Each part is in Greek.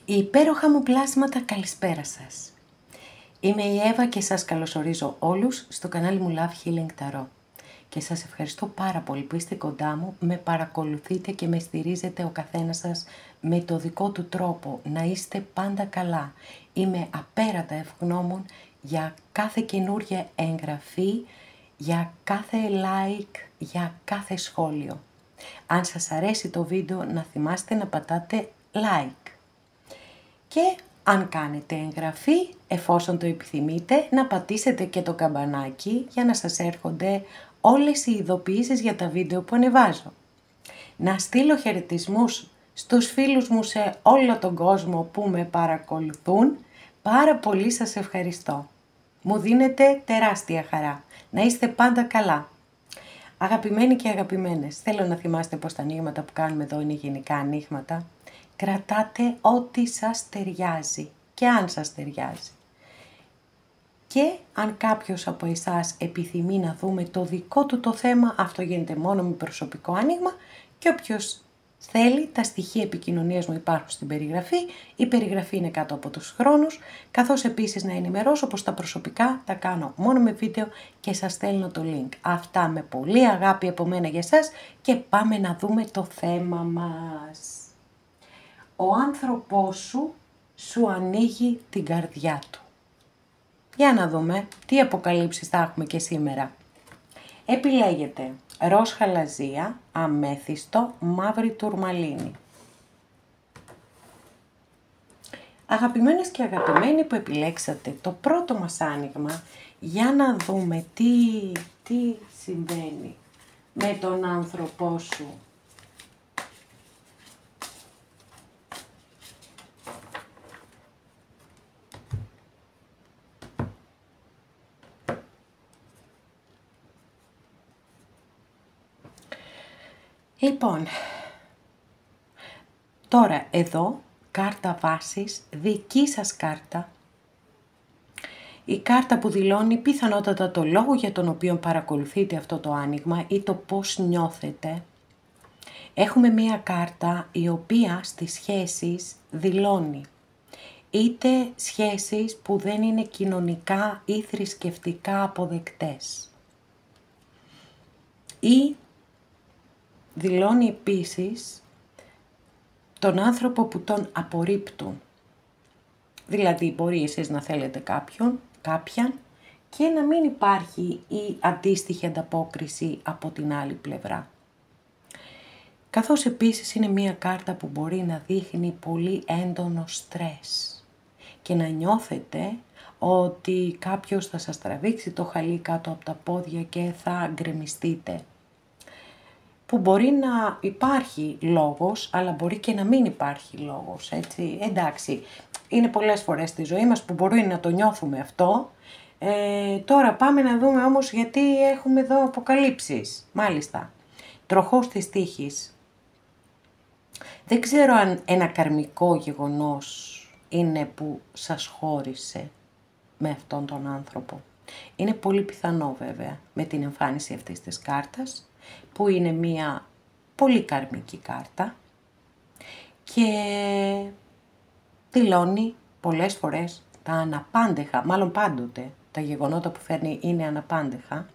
Υπέροχα μου πλάσματα, καλησπέρα σας. Είμαι η Εύα και σας καλωσορίζω όλους στο κανάλι μου Love Healing Tarot. Και σας ευχαριστώ πάρα πολύ που είστε κοντά μου, με παρακολουθείτε και με στηρίζετε ο καθένας σας με το δικό του τρόπο. Να είστε πάντα καλά. Είμαι απέρατα ευγνώμων για κάθε καινούργια εγγραφή, για κάθε like, για κάθε σχόλιο. Αν σας αρέσει το βίντεο, να θυμάστε να πατάτε like. Και αν κάνετε εγγραφή, εφόσον το επιθυμείτε, να πατήσετε και το καμπανάκι για να σας έρχονται όλες οι ειδοποιήσεις για τα βίντεο που ανεβάζω. Να στείλω χαιρετισμούς στους φίλους μου σε όλο τον κόσμο που με παρακολουθούν. Πάρα πολύ σας ευχαριστώ. Μου δίνετε τεράστια χαρά. Να είστε πάντα καλά. Αγαπημένοι και αγαπημένες, θέλω να θυμάστε πως τα ανοίγματα που κάνουμε εδώ είναι γενικά ανοίγματα. Κρατάτε ό,τι σας ταιριάζει και αν σας ταιριάζει. Και αν κάποιος από εσάς επιθυμεί να δούμε το δικό του το θέμα, αυτό γίνεται μόνο με προσωπικό άνοιγμα και όποιος θέλει, τα στοιχεία επικοινωνίας μου υπάρχουν στην περιγραφή. Η περιγραφή είναι κάτω από τους χρόνους, καθώς επίσης να ενημερώσω πως τα προσωπικά τα κάνω μόνο με βίντεο και σας στέλνω το link. Αυτά με πολύ αγάπη από μένα για εσάς και πάμε να δούμε το θέμα μας. Ο άνθρωπός σου ανοίγει την καρδιά του. Για να δούμε τι αποκαλύψεις θα έχουμε και σήμερα. Επιλέγετε ροζ χαλαζία, αμέθιστο, μαύρη τουρμαλίνη. Αγαπημένες και αγαπημένοι που επιλέξατε το πρώτο μας άνοιγμα, για να δούμε τι συμβαίνει με τον άνθρωπό σου. Λοιπόν, τώρα εδώ, κάρτα βάσης, δική σας κάρτα. Η κάρτα που δηλώνει πιθανότατα το λόγο για τον οποίο παρακολουθείτε αυτό το άνοιγμα ή το πώς νιώθετε. Έχουμε μία κάρτα η οποία στις σχέσεις δηλώνει είτε σχέσεις που δεν είναι κοινωνικά ή θρησκευτικά αποδεκτές ή δηλώνει επίσης τον άνθρωπο που τον απορρίπτουν. Δηλαδή μπορεί εσείς να θέλετε κάποιαν και να μην υπάρχει η αντίστοιχη ανταπόκριση από την άλλη πλευρά. Καθώς επίσης είναι μία κάρτα που μπορεί να δείχνει πολύ έντονο στρες και να νιώθετε ότι κάποιος θα σας τραβήξει το χαλί κάτω από τα πόδια και θα γκρεμιστείτε. Που μπορεί να υπάρχει λόγος, αλλά μπορεί και να μην υπάρχει λόγος, έτσι. Εντάξει, είναι πολλές φορές στη ζωή μας που μπορεί να το νιώθουμε αυτό. Τώρα πάμε να δούμε όμως γιατί έχουμε εδώ αποκαλύψεις. Μάλιστα, τροχός της τύχης. Δεν ξέρω αν ένα καρμικό γεγονός είναι που σας χώρισε με αυτόν τον άνθρωπο. Είναι πολύ πιθανό βέβαια με την εμφάνιση αυτής της κάρτας, που είναι μία πολύ καρμική κάρτα και δηλώνει πολλές φορές τα αναπάντεχα, μάλλον πάντοτε τα γεγονότα που φέρνει είναι αναπάντεχα,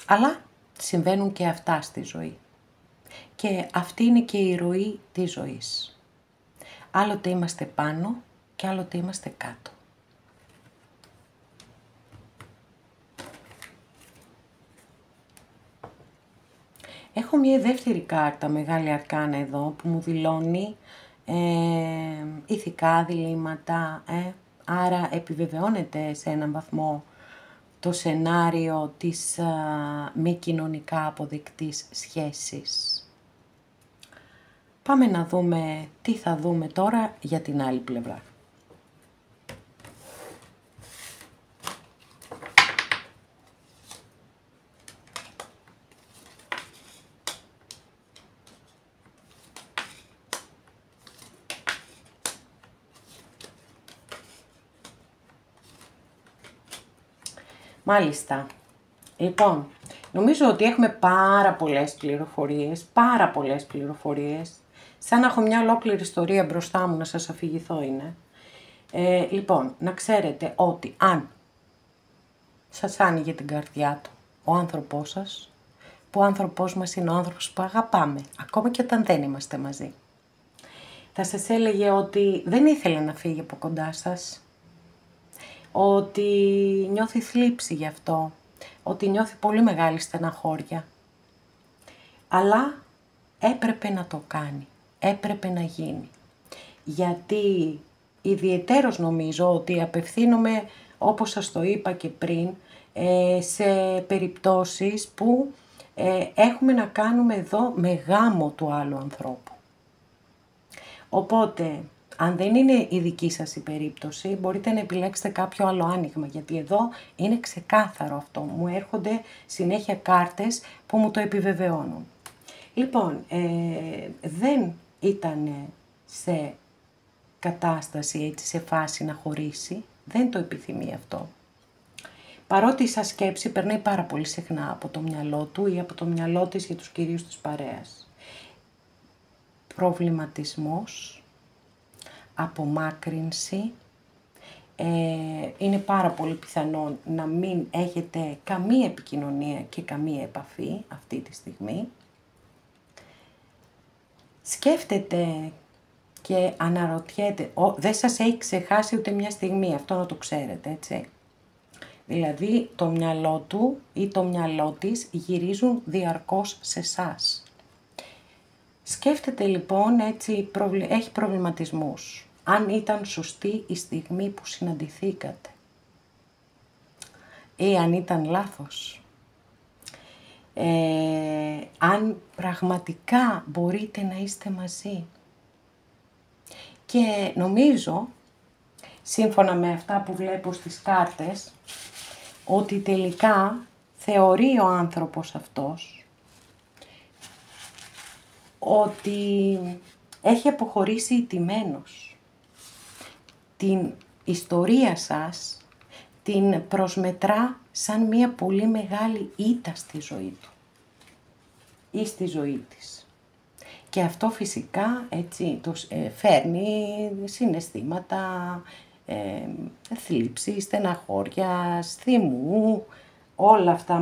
αλλά συμβαίνουν και αυτά στη ζωή και αυτή είναι και η ροή της ζωής. Άλλοτε είμαστε πάνω και άλλοτε είμαστε κάτω. Έχω μια δεύτερη κάρτα, μεγάλη αρκάνα εδώ, που μου δηλώνει ηθικά διλήμματα, άρα επιβεβαιώνεται σε έναν βαθμό το σενάριο της μη κοινωνικά αποδεκτής σχέσης. Πάμε να δούμε τι θα δούμε τώρα για την άλλη πλευρά. Μάλιστα. Λοιπόν, Νομίζω ότι έχουμε πάρα πολλές πληροφορίες, σαν να έχω μια ολόκληρη ιστορία μπροστά μου να σας αφηγηθώ είναι. Λοιπόν, να ξέρετε ότι αν σας άνοιγε την καρδιά του ο άνθρωπός σας, που ο άνθρωπός μας είναι ο άνθρωπος που αγαπάμε, ακόμα και όταν δεν είμαστε μαζί, θα σας έλεγε ότι δεν ήθελε να φύγει από κοντά σας, ότι νιώθει θλίψη γι' αυτό, ότι νιώθει πολύ μεγάλη στεναχώρια. Αλλά έπρεπε να το κάνει, έπρεπε να γίνει. Γιατί ιδιαιτέρως νομίζω ότι απευθύνομαι, όπως σας το είπα και πριν, σε περιπτώσεις που έχουμε να κάνουμε εδώ με γάμο του άλλου ανθρώπου. Οπότε, αν δεν είναι η δική σας η περίπτωση, μπορείτε να επιλέξετε κάποιο άλλο άνοιγμα, γιατί εδώ είναι ξεκάθαρο αυτό. Μου έρχονται συνέχεια κάρτες που μου το επιβεβαιώνουν. Λοιπόν, δεν ήταν σε κατάσταση, έτσι, σε φάση να χωρίσει, δεν το επιθυμεί αυτό. Παρότι η σκέψη περνάει πάρα πολύ συχνά από το μυαλό του ή από το μυαλό της για τους κυρίους της παρέας. Προβληματισμός, απομάκρυνση, είναι πάρα πολύ πιθανό να μην έχετε καμία επικοινωνία και καμία επαφή αυτή τη στιγμή. Σκέφτεται και αναρωτιέται, δεν σας έχει ξεχάσει ούτε μια στιγμή, αυτό να το ξέρετε, έτσι. Δηλαδή το μυαλό του ή το μυαλό της γυρίζουν διαρκώς σε εσάς. Σκέφτεται λοιπόν, έτσι, έχει προβληματισμούς. Αν ήταν σωστή η στιγμή που συναντηθήκατε ή αν ήταν λάθος. Αν πραγματικά μπορείτε να είστε μαζί. Και νομίζω, σύμφωνα με αυτά που βλέπω στις κάρτες, ότι τελικά θεωρεί ο άνθρωπος αυτός ότι έχει αποχωρήσει ηττημένος. Την ιστορία σας την προσμετρά σαν μια πολύ μεγάλη ήττα στη ζωή του ή στη ζωή της. Και αυτό φυσικά, έτσι, φέρνει συναισθήματα, θλίψη, στεναχώρια, θυμού, όλα αυτά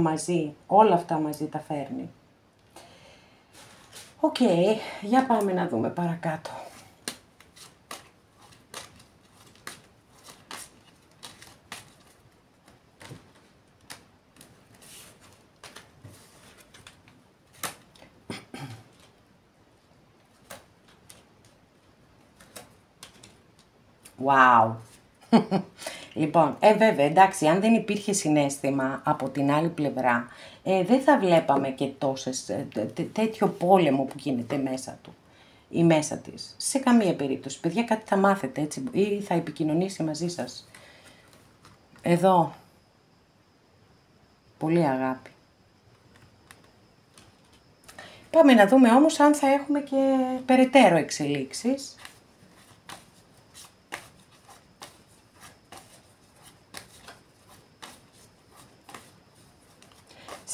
μαζί τα φέρνει. Οκ, για πάμε να δούμε παρακάτω. Wow! Λοιπόν, βέβαια, εντάξει, αν δεν υπήρχε συναίσθημα από την άλλη πλευρά, δεν θα βλέπαμε και τέτοιο πόλεμο που γίνεται μέσα του ή μέσα της. Σε καμία περίπτωση. Παιδιά, κάτι θα μάθετε, έτσι, ή θα επικοινωνήσει μαζί σας. Εδώ. Πολύ αγάπη. Πάμε να δούμε όμως αν θα έχουμε και περαιτέρω εξελίξεις.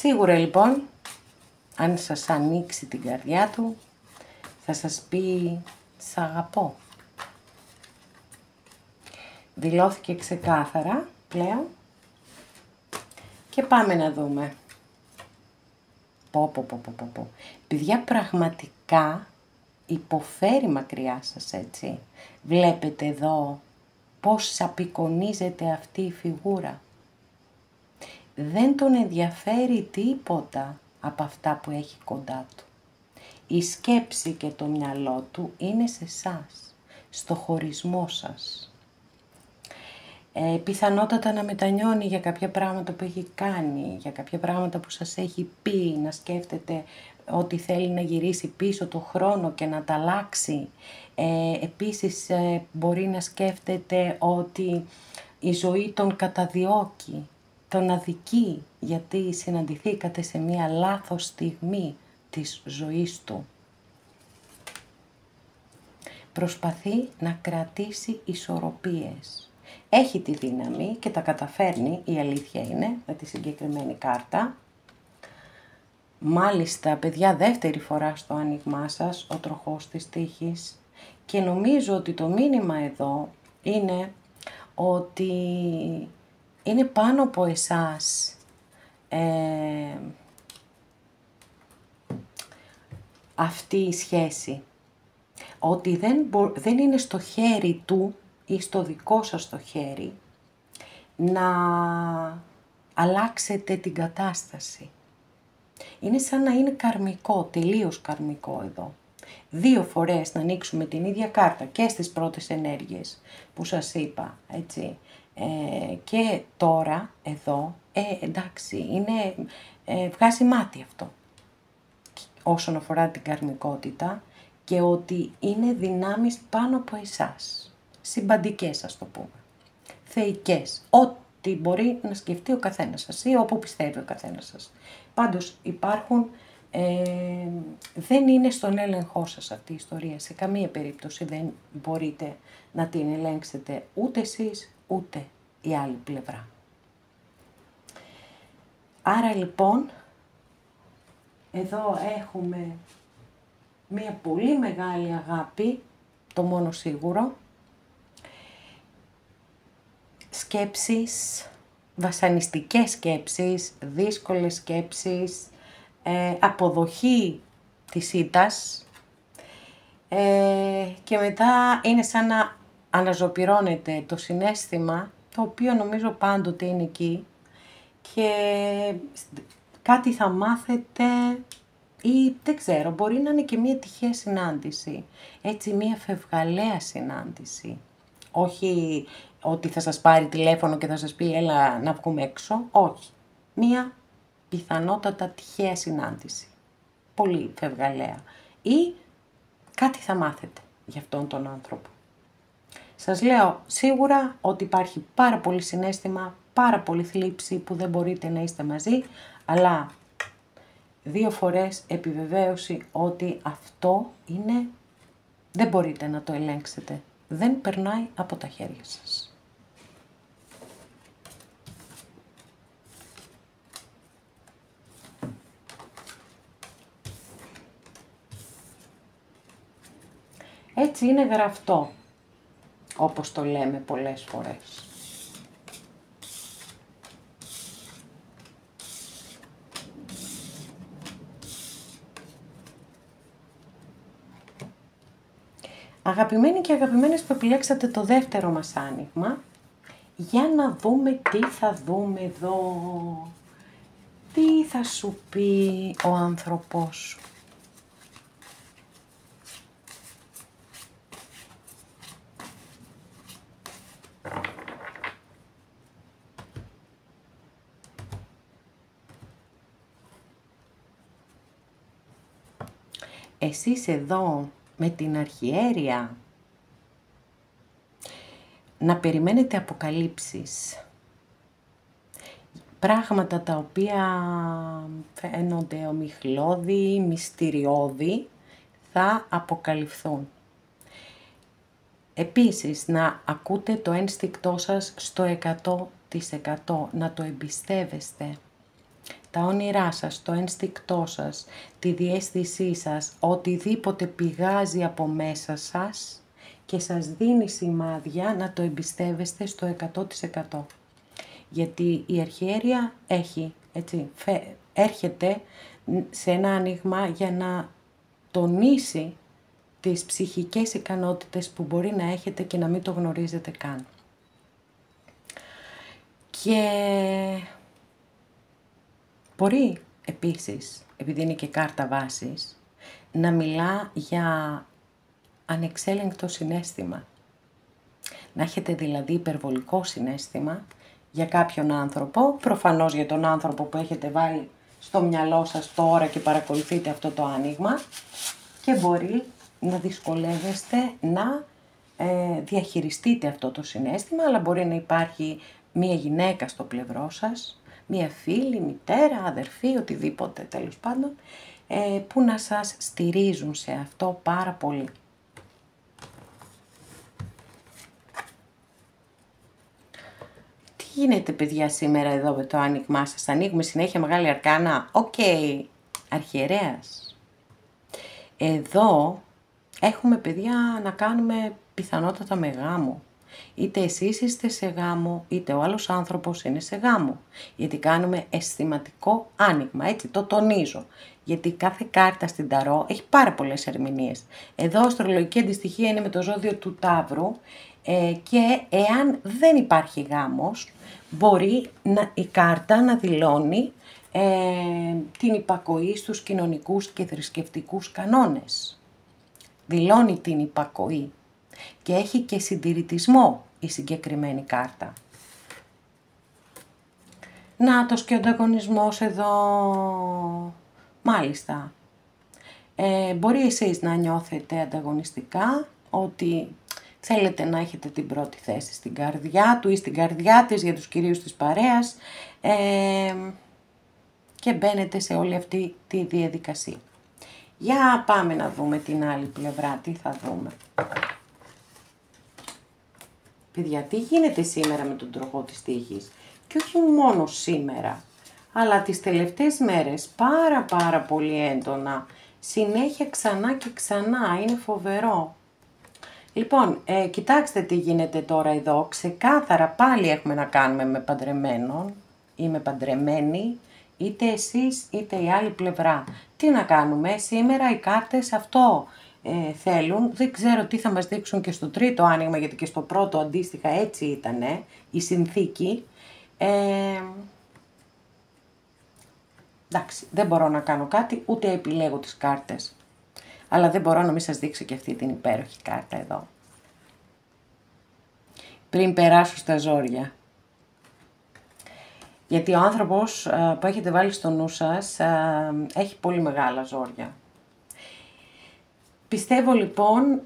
Σίγουρα λοιπόν, αν σας ανοίξει την καρδιά του, θα σας πει «Σ' αγαπώ». Δηλώθηκε ξεκάθαρα πλέον και πάμε να δούμε. Παιδιά, πραγματικά υποφέρει μακριά σας, έτσι. Βλέπετε εδώ πώς απεικονίζεται αυτή η φιγούρα. Δεν τον ενδιαφέρει τίποτα από αυτά που έχει κοντά του. Η σκέψη και το μυαλό του είναι σε εσάς, στο χωρισμό σας. Πιθανότατα να μετανιώνει για κάποια πράγματα που έχει κάνει, για κάποια πράγματα που σας έχει πει, να σκέφτεται ότι θέλει να γυρίσει πίσω το χρόνο και να τα αλλάξει. Επίσης μπορεί να σκέφτεται ότι η ζωή τον καταδιώκει, τον αδικεί, γιατί συναντηθήκατε σε μία λάθος στιγμή της ζωής του. Προσπαθεί να κρατήσει ισορροπίες. Έχει τη δύναμη και τα καταφέρνει, η αλήθεια είναι, με τη συγκεκριμένη κάρτα, Μάλιστα, παιδιά, δεύτερη φορά στο άνοιγμά σας, ο τροχός της τύχης. Και νομίζω ότι το μήνυμα εδώ είναι ότι είναι πάνω από εσάς αυτή η σχέση. Ότι δεν είναι στο χέρι του ή στο δικό σας το χέρι να αλλάξετε την κατάσταση. Είναι σαν να είναι καρμικό, τελείως καρμικό εδώ. 2 φορές να ανοίξουμε την ίδια κάρτα και στις πρώτες ενέργειες που σας είπα, έτσι. Και τώρα, εδώ, εντάξει, βγάζει μάτι αυτό. Όσον αφορά την καρμικότητα και ότι είναι δυνάμεις πάνω από εσάς. Συμπαντικές, ας το πούμε. Θεϊκές. Ό,τι μπορεί να σκεφτεί ο καθένας σας ή όπου πιστεύει ο καθένας σας. Πάντως υπάρχουν, δεν είναι στον έλεγχό σας αυτή η ιστορία. Σε καμία περίπτωση δεν μπορείτε να την ελέγξετε ούτε εσείς ούτε η άλλη πλευρά. Άρα λοιπόν, εδώ έχουμε μία πολύ μεγάλη αγάπη, το μόνο σίγουρο, σκέψεις, βασανιστικές σκέψεις, δύσκολες σκέψεις, αποδοχή της ήττας και μετά είναι σαν να αναζωπυρώνεται το συναίσθημα, το οποίο νομίζω πάντοτε είναι εκεί και κάτι θα μάθετε ή δεν ξέρω, μπορεί να είναι και μία τυχαία συνάντηση, έτσι μία φευγαλαία συνάντηση. Όχι ότι θα σας πάρει τηλέφωνο και θα σας πει έλα να βγούμε έξω, όχι. Μία πιθανότατα τυχαία συνάντηση, πολύ φευγαλαία. Ή κάτι θα μάθετε για αυτόν τον άνθρωπο. Σας λέω σίγουρα ότι υπάρχει πάρα πολύ συναίσθημα, πάρα πολύ θλίψη που δεν μπορείτε να είστε μαζί, αλλά 2 φορές επιβεβαίωση ότι αυτό είναι, δεν μπορείτε να το ελέγξετε. Δεν περνάει από τα χέρια σας. Έτσι είναι γραφτό, όπως το λέμε πολλές φορές. Αγαπημένοι και αγαπημένες που επιλέξατε το δεύτερο μας άνοιγμα, για να δούμε τι θα δούμε εδώ. Τι θα σου πει ο άνθρωπός σου. Εσείς εδώ με την αρχιέρεια να περιμένετε αποκαλύψεις. Πράγματα τα οποία φαίνονται ομιχλώδη, μυστηριώδη, θα αποκαλυφθούν. Επίσης, να ακούτε το ένστικτό σας στο 100%, να το εμπιστεύεστε. Τα όνειρά σας, το ένστικτό σας, τη διαίσθησή σας, οτιδήποτε πηγάζει από μέσα σας και σας δίνει σημάδια να το εμπιστεύεστε στο 100%. Γιατί η αρχιέρεια έρχεται σε ένα άνοιγμα για να τονίσει τις ψυχικές ικανότητες που μπορεί να έχετε και να μην το γνωρίζετε καν. Και μπορεί επίσης, επειδή είναι και κάρτα βάσης, να μιλά για ανεξέλεγκτο συναίσθημα. Να έχετε δηλαδή υπερβολικό συναίσθημα για κάποιον άνθρωπο, προφανώς για τον άνθρωπο που έχετε βάλει στο μυαλό σας τώρα και παρακολουθείτε αυτό το άνοιγμα, και μπορεί να δυσκολεύεστε να διαχειριστείτε αυτό το συναίσθημα, αλλά μπορεί να υπάρχει μία γυναίκα στο πλευρό σας, μία φίλη, μητέρα, αδερφή, οτιδήποτε τέλος πάντων, που να σας στηρίζουν σε αυτό πάρα πολύ. Τι γίνεται παιδιά σήμερα εδώ με το άνοιγμά σας? Ανοίγουμε συνέχεια μεγάλη αρκάνα. Οκ, αρχιερέας. Εδώ έχουμε, παιδιά, να κάνουμε πιθανότατα με γάμο. Είτε εσείς είστε σε γάμο, είτε ο άλλος άνθρωπος είναι σε γάμο. Γιατί κάνουμε αισθηματικό άνοιγμα, έτσι, το τονίζω. Γιατί κάθε κάρτα στην Ταρό έχει πάρα πολλές ερμηνείες. Εδώ η αστρολογική αντιστοιχεία είναι με το ζώδιο του Ταύρου και εάν δεν υπάρχει γάμος, μπορεί η κάρτα να δηλώνει την υπακοή στους κοινωνικούς και θρησκευτικούς κανόνες. Δηλώνει την υπακοή και έχει και συντηρητισμό η συγκεκριμένη κάρτα. Νάτος και ο ανταγωνισμός εδώ. Μάλιστα. Μπορεί εσείς να νιώθετε ανταγωνιστικά, ότι θέλετε να έχετε την πρώτη θέση στην καρδιά του ή στην καρδιά της για τους κυρίους της παρέας και μπαίνετε σε όλη αυτή τη διαδικασία. Για πάμε να δούμε την άλλη πλευρά, τι θα δούμε. Παιδιά, τι γίνεται σήμερα με τον τροχό της τύχης? Και όχι μόνο σήμερα, αλλά τις τελευταίες μέρες πάρα πολύ έντονα. Συνέχεια ξανά και ξανά, είναι φοβερό. Λοιπόν, κοιτάξτε τι γίνεται τώρα εδώ. Ξεκάθαρα πάλι έχουμε να κάνουμε με παντρεμένον ή με παντρεμένη, είτε εσείς είτε η άλλη πλευρά. Τι να κάνουμε, σήμερα οι κάρτες αυτό θέλουν. Δεν ξέρω τι θα μας δείξουν και στο τρίτο άνοιγμα, γιατί και στο πρώτο αντίστοιχα έτσι ήτανε η συνθήκη. Εντάξει, δεν μπορώ να κάνω κάτι, ούτε επιλέγω τις κάρτες. Αλλά δεν μπορώ να μην σας δείξω και αυτή την υπέροχη κάρτα εδώ. Πριν περάσω στα ζόρια. Γιατί ο άνθρωπος που έχετε βάλει στο νου σας έχει πολύ μεγάλα ζόρια. Πιστεύω λοιπόν,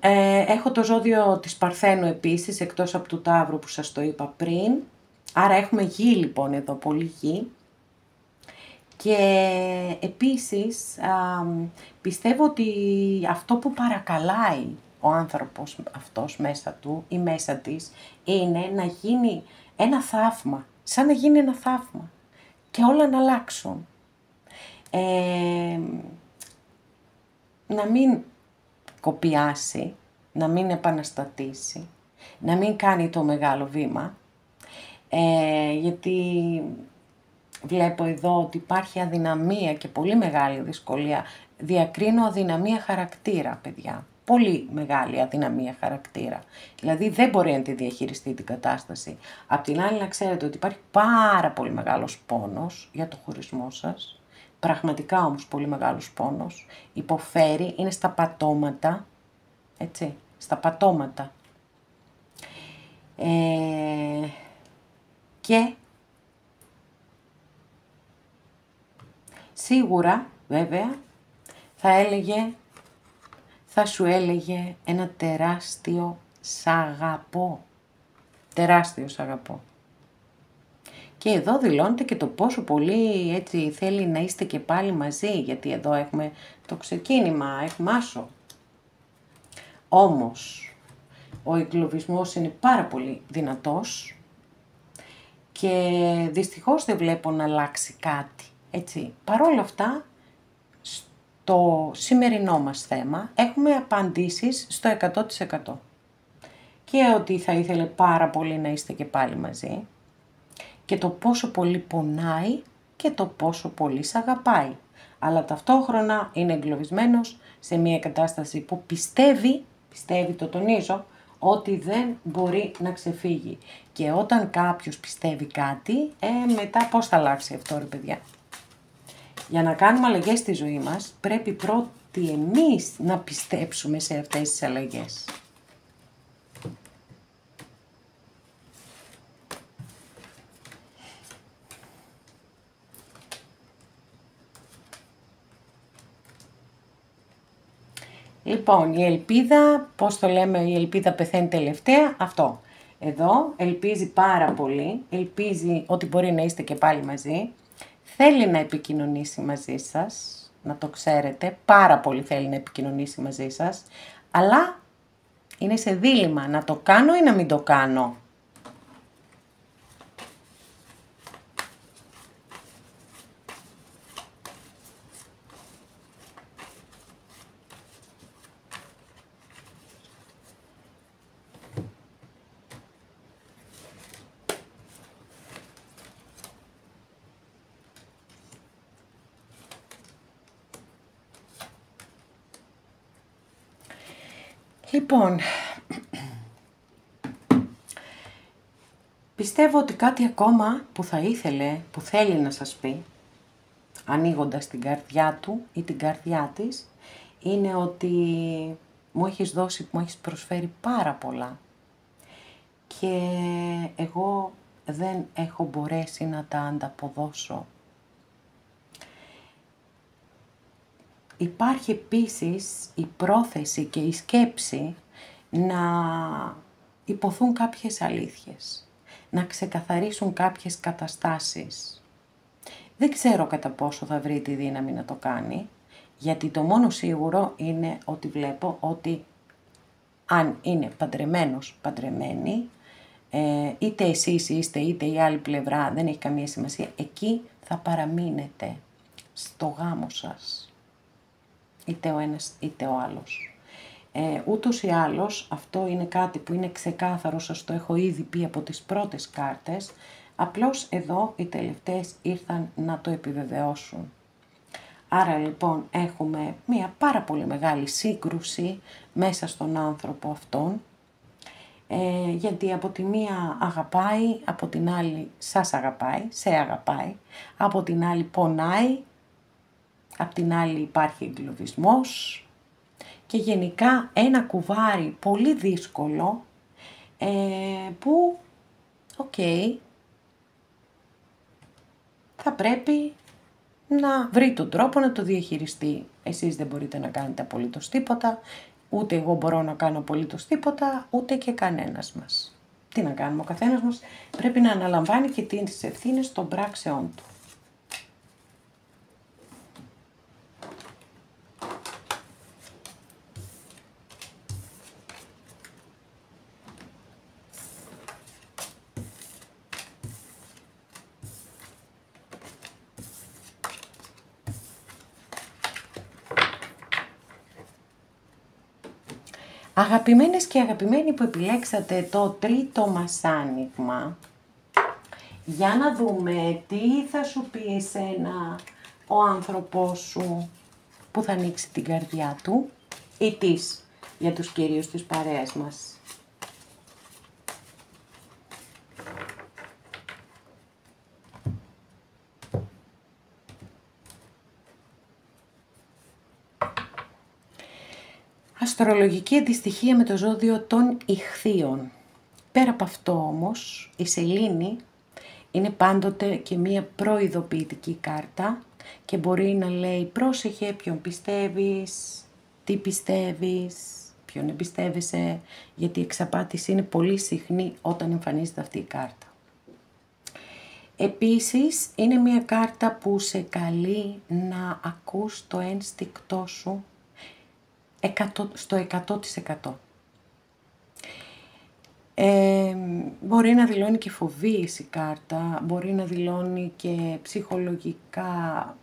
έχω το ζώδιο της Παρθένου επίσης, εκτός από του Ταύρου που σας το είπα πριν. Άρα έχουμε γη λοιπόν εδώ, πολύ γη. Και επίσης πιστεύω ότι αυτό που παρακαλάει ο άνθρωπος αυτός μέσα του ή μέσα της είναι να γίνει ένα θαύμα, σαν να γίνει ένα θαύμα και όλα να αλλάξουν. Να μην κοπιάσει, να μην επαναστατήσει, να μην κάνει το μεγάλο βήμα, γιατί βλέπω εδώ ότι υπάρχει αδυναμία και πολύ μεγάλη δυσκολία. Διακρίνω αδυναμία χαρακτήρα, παιδιά. Πολύ μεγάλη αδυναμία χαρακτήρα. Δηλαδή δεν μπορεί να τη διαχειριστεί την κατάσταση. Απ' την άλλη να ξέρετε ότι υπάρχει πάρα πολύ μεγάλος πόνος για το χωρισμό σας. Πραγματικά όμως πολύ μεγάλος πόνος. Υποφέρει, είναι στα πατώματα. Έτσι, στα πατώματα. Και σίγουρα, βέβαια, θα σου έλεγε ένα τεράστιο σ' αγαπώ. Τεράστιο σ' αγαπώ. Και εδώ δηλώνεται και το πόσο πολύ έτσι θέλει να είστε και πάλι μαζί, γιατί εδώ έχουμε το ξεκίνημα, έχουμε άσο. Όμως, ο εγκλωβισμός είναι πάρα πολύ δυνατός και δυστυχώς δεν βλέπω να αλλάξει κάτι. Έτσι, παρόλα αυτά, στο σημερινό μας θέμα έχουμε απαντήσεις στο 100%. Και ότι θα ήθελε πάρα πολύ να είστε και πάλι μαζί και το πόσο πολύ πονάει και το πόσο πολύ σ' αγαπάει. Αλλά ταυτόχρονα είναι εγκλωβισμένος σε μια κατάσταση που πιστεύει, το τονίζω, ότι δεν μπορεί να ξεφύγει. Και όταν κάποιος πιστεύει κάτι, μετά πώς θα αλλάξει αυτό, ρε παιδιά? Για να κάνουμε αλλαγές στη ζωή μας, πρέπει πρώτοι εμείς να πιστέψουμε σε αυτές τις αλλαγές. Λοιπόν, η ελπίδα, πώς το λέμε, η ελπίδα πεθαίνει τελευταία, αυτό. Εδώ ελπίζει πάρα πολύ, ελπίζει ότι μπορεί να είστε και πάλι μαζί. Θέλει να επικοινωνήσει μαζί σας, να το ξέρετε, πάρα πολύ θέλει να επικοινωνήσει μαζί σας, αλλά είναι σε δίλημμα να το κάνω ή να μην το κάνω. Λοιπόν, πιστεύω ότι κάτι ακόμα που θα ήθελε, που θέλει να σας πει, ανοίγοντας την καρδιά του ή την καρδιά της, είναι ότι μου έχεις δώσει, μου έχεις προσφέρει πάρα πολλά και εγώ δεν έχω μπορέσει να τα ανταποδώσω. Υπάρχει επίσης η πρόθεση και η σκέψη να υποθούν κάποιες αλήθειες, να ξεκαθαρίσουν κάποιες καταστάσεις. Δεν ξέρω κατά πόσο θα βρει τη δύναμη να το κάνει, γιατί το μόνο σίγουρο είναι ότι βλέπω ότι αν είναι παντρεμένος, παντρεμένη, είτε εσείς είστε είτε η άλλη πλευρά, δεν έχει καμία σημασία, εκεί θα παραμείνετε στο γάμο σας, είτε ο ένας είτε ο άλλος. Ούτως ή άλλως, αυτό είναι κάτι που είναι ξεκάθαρο, σας το έχω ήδη πει από τις πρώτες κάρτες, απλώς εδώ οι τελευταίες ήρθαν να το επιβεβαιώσουν. Άρα λοιπόν έχουμε μία πάρα πολύ μεγάλη σύγκρουση μέσα στον άνθρωπο αυτόν, γιατί από τη μία αγαπάει, από την άλλη σας αγαπάει, σε αγαπάει, από την άλλη πονάει, από την άλλη υπάρχει εγκλωβισμός και γενικά ένα κουβάρι πολύ δύσκολο που, θα πρέπει να βρει τον τρόπο να το διαχειριστεί. Εσείς δεν μπορείτε να κάνετε απολύτως τίποτα, ούτε εγώ μπορώ να κάνω απολύτως τίποτα, ούτε και κανένας μας. Τι να κάνουμε, ο καθένας μας πρέπει να αναλαμβάνει και τις ευθύνες των πράξεών του. Αγαπημένες και αγαπημένοι που επιλέξατε το τρίτο μας άνοιγμα, για να δούμε τι θα σου πει εσένα ο άνθρωπός σου που θα ανοίξει την καρδιά του ή της για τους κυρίους της παρέας μας. Αστρολογική αντιστοιχεία με το ζώδιο των Ιχθύων. Πέρα από αυτό όμως, η σελήνη είναι πάντοτε και μία προειδοποιητική κάρτα και μπορεί να λέει πρόσεχε ποιον πιστεύεις, τι πιστεύεις, ποιον εμπιστεύεσαι, γιατί η εξαπάτηση είναι πολύ συχνή όταν εμφανίζεται αυτή η κάρτα. Επίσης, είναι μία κάρτα που σε καλεί να ακούς το ένστικτό σου στο 100%. Μπορεί να δηλώνει και φοβίες η κάρτα, μπορεί να δηλώνει και ψυχολογικά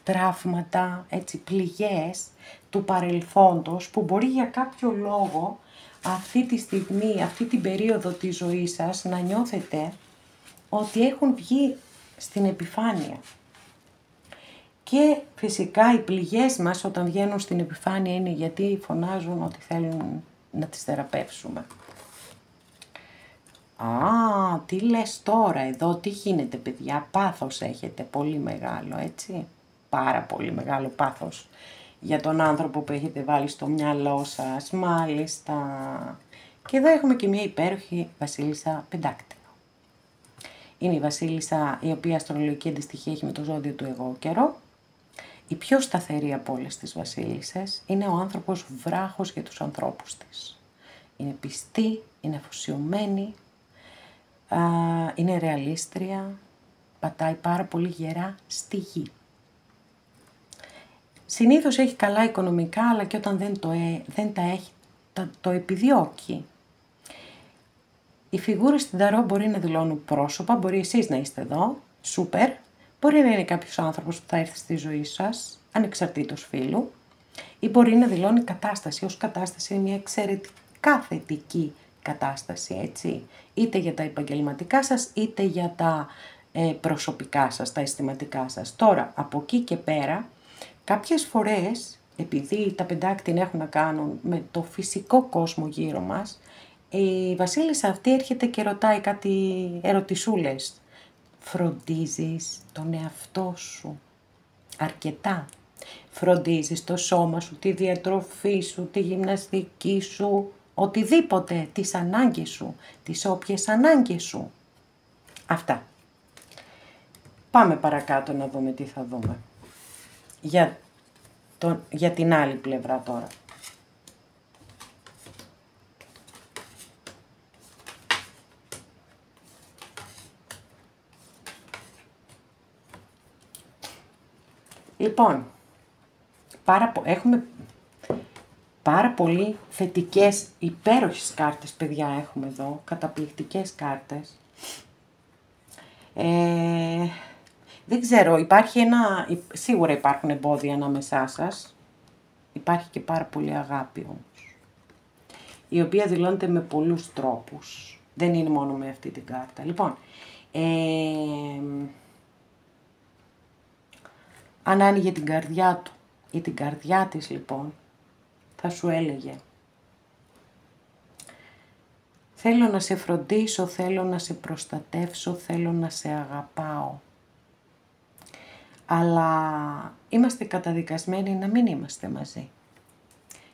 τραύματα, έτσι, πληγές του παρελθόντος που μπορεί για κάποιο λόγο αυτή τη στιγμή, αυτή την περίοδο της ζωής σας να νιώθετε ότι έχουν βγει στην επιφάνεια. Και φυσικά οι πληγές μας όταν βγαίνουν στην επιφάνεια είναι γιατί φωνάζουν ότι θέλουν να τις θεραπεύσουμε. Τι λες τώρα εδώ, τι γίνεται παιδιά, πάθος έχετε πολύ μεγάλο, έτσι. Πάρα πολύ μεγάλο πάθος για τον άνθρωπο που έχετε βάλει στο μυαλό σας, μάλιστα. Και εδώ έχουμε και μια υπέροχη βασίλισσα πεντάκτηνο. Είναι η βασίλισσα η οποία αστρολογική αντιστοιχεία έχει με το ζώδιο του εγώ καιρό. Η πιο σταθερή από όλες τις βασίλισσες είναι ο άνθρωπος βράχος για τους ανθρώπους της. Είναι πιστή, είναι αφοσιωμένη, είναι ρεαλίστρια, πατάει πάρα πολύ γερά στη γη. Συνήθως έχει καλά οικονομικά, αλλά και όταν δεν τα έχει, το επιδιώκει. Οι φιγούρες στην ταρό μπορεί να δηλώνουν πρόσωπα, μπορεί εσείς να είστε εδώ, σούπερ. Μπορεί να είναι κάποιος άνθρωπος που θα έρθει στη ζωή σας, ανεξαρτήτως φύλου, ή μπορεί να δηλώνει κατάσταση. Ως κατάσταση είναι μια εξαιρετικά θετική κατάσταση, έτσι. Είτε για τα επαγγελματικά σας, είτε για τα προσωπικά σας, τα αισθηματικά σας. Τώρα, από εκεί και πέρα, κάποιες φορές επειδή τα πεντάκτηνα έχουν να κάνουν με το φυσικό κόσμο γύρω μας, η βασίλισσα αυτή έρχεται και ρωτάει κάτι ερωτησούλες. Φροντίζεις τον εαυτό σου αρκετά? Φροντίζεις το σώμα σου, τη διατροφή σου, τη γυμναστική σου, οτιδήποτε, τις ανάγκες σου, τις όποιες ανάγκες σου? Αυτά. Πάμε παρακάτω να δούμε τι θα δούμε. Για την άλλη πλευρά τώρα. Λοιπόν, έχουμε πάρα πολύ θετικές, υπέροχες κάρτες, παιδιά, έχουμε εδώ, καταπληκτικές κάρτες. Δεν ξέρω, σίγουρα υπάρχουν εμπόδια ανάμεσά σας, υπάρχει και πάρα πολύ αγάπη όμως, η οποία δηλώνεται με πολλούς τρόπους, δεν είναι μόνο με αυτή την κάρτα. Λοιπόν, αν άνοιγε την καρδιά του ή την καρδιά της, λοιπόν, θα σου έλεγε: θέλω να σε φροντίσω, θέλω να σε προστατεύσω, θέλω να σε αγαπάω. Αλλά είμαστε καταδικασμένοι να μην είμαστε μαζί.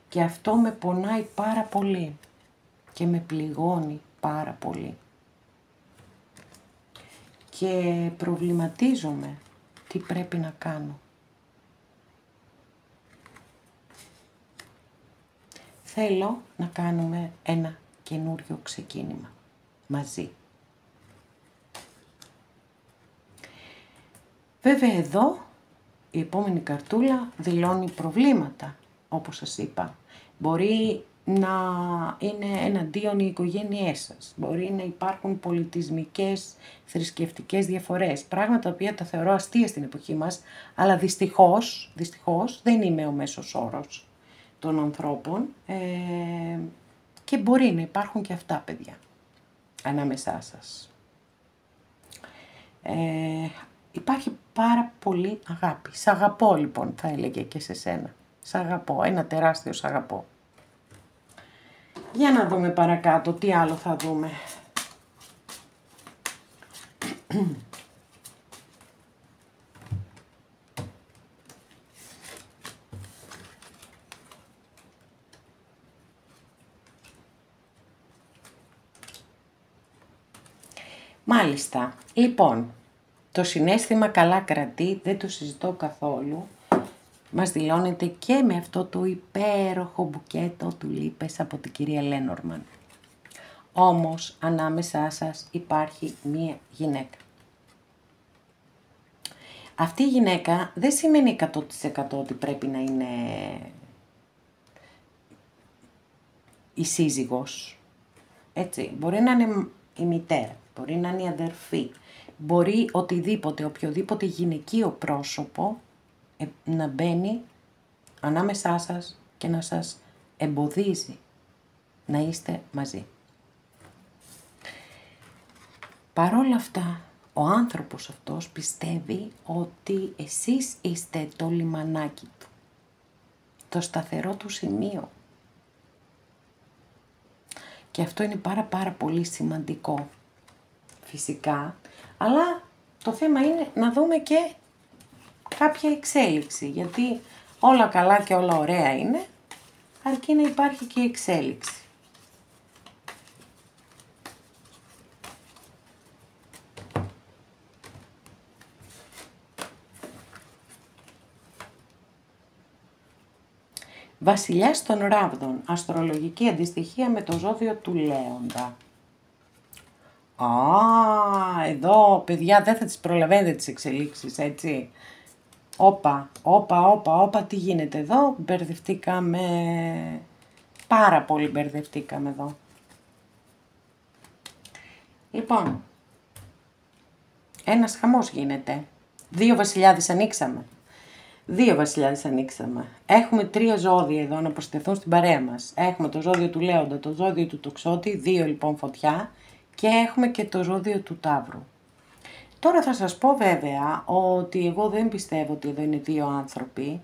Και αυτό με πονάει πάρα πολύ και με πληγώνει πάρα πολύ. Και προβληματίζομαι τι πρέπει να κάνω. Θέλω να κάνουμε ένα καινούριο ξεκίνημα μαζί. Βέβαια εδώ η επόμενη καρτούλα δηλώνει προβλήματα, όπως σας είπα. Μπορεί να είναι εναντίον οι οικογένειές σας. Μπορεί να υπάρχουν πολιτισμικές, θρησκευτικές διαφορές. Πράγματα τα οποία τα θεωρώ αστεία στην εποχή μας, αλλά δυστυχώς δεν είμαι ο μέσος όρος των ανθρώπων και μπορεί να υπάρχουν και αυτά, παιδιά, ανάμεσά σας. Υπάρχει πάρα πολύ αγάπη. Σ' αγαπώ, λοιπόν, θα έλεγε και σε σένα. Σ' αγαπώ, ένα τεράστιο σ' αγαπώ. Για να δούμε παρακάτω τι άλλο θα δούμε. Μάλιστα, λοιπόν, το συναίσθημα καλά κρατεί, δεν το συζητώ καθόλου. Μας δηλώνεται και με αυτό το υπέροχο μπουκέτο τουλίπες από την κυρία Λένορμαν. Όμως, ανάμεσά σας υπάρχει μία γυναίκα. Αυτή η γυναίκα δεν σημαίνει 100% ότι πρέπει να είναι η σύζυγος. Έτσι, μπορεί να είναι η μητέρα, μπορεί να είναι η αδερφή, μπορεί οποιοδήποτε γυναικείο πρόσωπο να μπαίνει ανάμεσά σας και να σας εμποδίζει να είστε μαζί. Παρόλα αυτά, ο άνθρωπος αυτός πιστεύει ότι εσείς είστε το λιμανάκι του, το σταθερό του σημείο. Και αυτό είναι πάρα πολύ σημαντικό, φυσικά, αλλά το θέμα είναι να δούμε και κάποια εξέλιξη, γιατί όλα καλά και όλα ωραία είναι, αρκεί να υπάρχει και εξέλιξη. Βασιλιάς των Ράβδων, αστρολογική αντιστοιχεία με το ζώδιο του Λέοντα. Εδώ, παιδιά, δεν θα τις προλαβαίνετε τις εξελίξεις, έτσι. Όπα, τι γίνεται εδώ, μπερδευτήκαμε, πάρα πολύ μπερδευτήκαμε εδώ. Λοιπόν, ένας χαμός γίνεται, 2 βασιλιάδες ανοίξαμε. Έχουμε 3 ζώδια εδώ να προσθεθούν στην παρέα μας. Έχουμε το ζώδιο του Λέοντα, το ζώδιο του Τοξότη, 2 λοιπόν φωτιά, και έχουμε και το ζώδιο του Ταύρου. Τώρα θα σας πω βέβαια ότι εγώ δεν πιστεύω ότι εδώ είναι 2 άνθρωποι.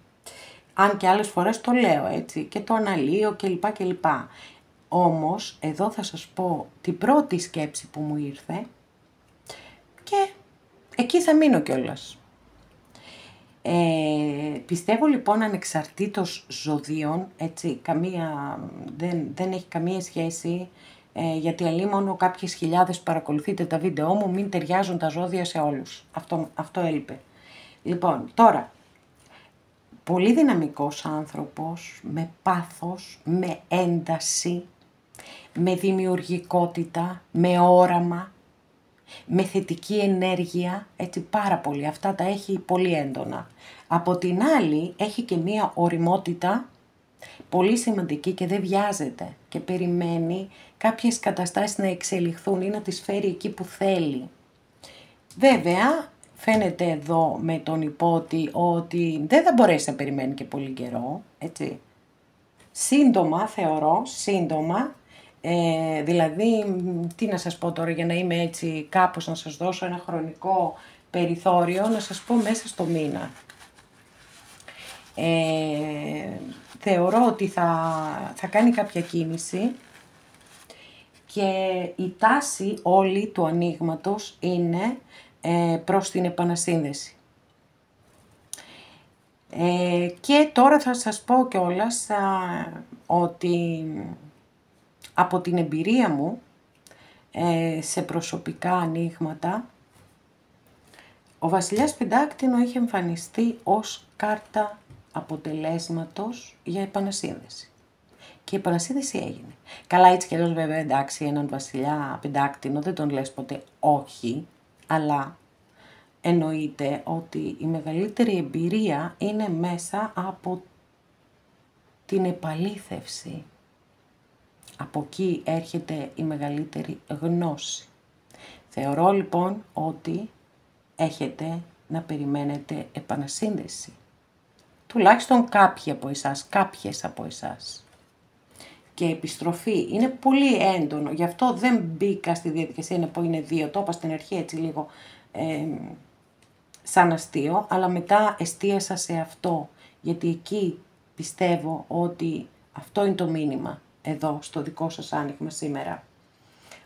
Αν και άλλες φορές το λέω έτσι και το αναλύω κλπ. Όμως, εδώ θα σας πω την πρώτη σκέψη που μου ήρθε και εκεί θα μείνω κιόλας. Πιστεύω λοιπόν ανεξαρτήτως ζωδίων, έτσι, δεν έχει καμία σχέση, γιατί αλίμονο κάποιες χιλιάδες παρακολουθείτε τα βίντεό μου, μην ταιριάζουν τα ζώδια σε όλους. Αυτό έλειπε. Λοιπόν, τώρα, πολύ δυναμικός άνθρωπος, με πάθος, με ένταση, με δημιουργικότητα, με όραμα, με θετική ενέργεια, έτσι πάρα πολύ. Αυτά τα έχει πολύ έντονα. Από την άλλη έχει και μία ωριμότητα πολύ σημαντική και δεν βιάζεται και περιμένει κάποιες καταστάσεις να εξελιχθούν ή να τις φέρει εκεί που θέλει. Βέβαια, φαίνεται εδώ με τον υπότη ότι δεν θα μπορέσει να περιμένει και πολύ καιρό, έτσι. Σύντομα, θεωρώ, δηλαδή, τι να σας πω τώρα για να είμαι έτσι κάπως να σας δώσω ένα χρονικό περιθώριο, να σας πω μέσα στο μήνα. Θεωρώ ότι θα κάνει κάποια κίνηση και η τάση όλη του ανοίγματος είναι προς την επανασύνδεση. Και τώρα θα σας πω κιόλας ότι από την εμπειρία μου σε προσωπικά ανοίγματα, ο Βασιλιάς Πεντάκτηνο είχε εμφανιστεί ως κάρτα αποτελέσματος για επανασύνδεση. Και η επανασύνδεση έγινε. Καλά, έτσι κι αλλιώς βέβαια, εντάξει, έναν Βασιλιά Πεντάκτηνο δεν τον λες ποτέ όχι, αλλά εννοείται ότι η μεγαλύτερη εμπειρία είναι μέσα από την επαλήθευση. Από εκεί έρχεται η μεγαλύτερη γνώση. Θεωρώ λοιπόν ότι έχετε να περιμένετε επανασύνδεση. Τουλάχιστον κάποιες από εσάς. Και επιστροφή είναι πολύ έντονο, γι' αυτό δεν μπήκα στη διαδικασία να πω είναι 2, το είπα στην αρχή έτσι λίγο σαν αστείο, αλλά μετά εστίασα σε αυτό, γιατί εκεί πιστεύω ότι αυτό είναι το μήνυμα εδώ στο δικό σας άνοιγμα σήμερα.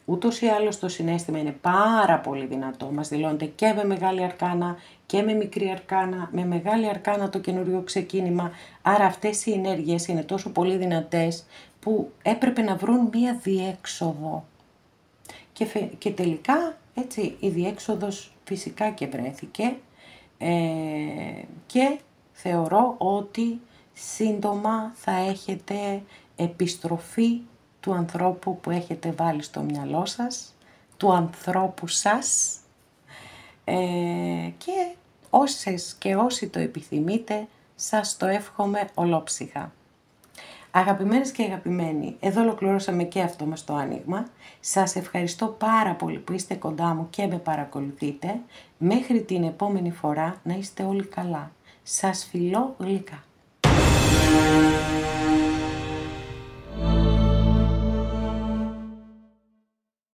Ούτως ή άλλως το συναίσθημα είναι πάρα πολύ δυνατό, μας δηλώνεται και με μεγάλη αρκάνα και με μικρή αρκάνα, με μεγάλη αρκάνα το καινούριο ξεκίνημα, άρα αυτές οι ενέργειες είναι τόσο πολύ δυνατές που έπρεπε να βρουν μία διέξοδο. Και τελικά, έτσι, η διέξοδος φυσικά και βρέθηκε και θεωρώ ότι σύντομα θα έχετε επιστροφή του ανθρώπου που έχετε βάλει στο μυαλό σας, του ανθρώπου σας και όσες και όσοι το επιθυμείτε, σας το εύχομαι ολόψυχα. Αγαπημένες και αγαπημένοι, εδώ ολοκληρώσαμε και αυτό μας το άνοιγμα. Σας ευχαριστώ πάρα πολύ που είστε κοντά μου και με παρακολουθείτε. Μέχρι την επόμενη φορά να είστε όλοι καλά. Σας φιλώ γλυκά.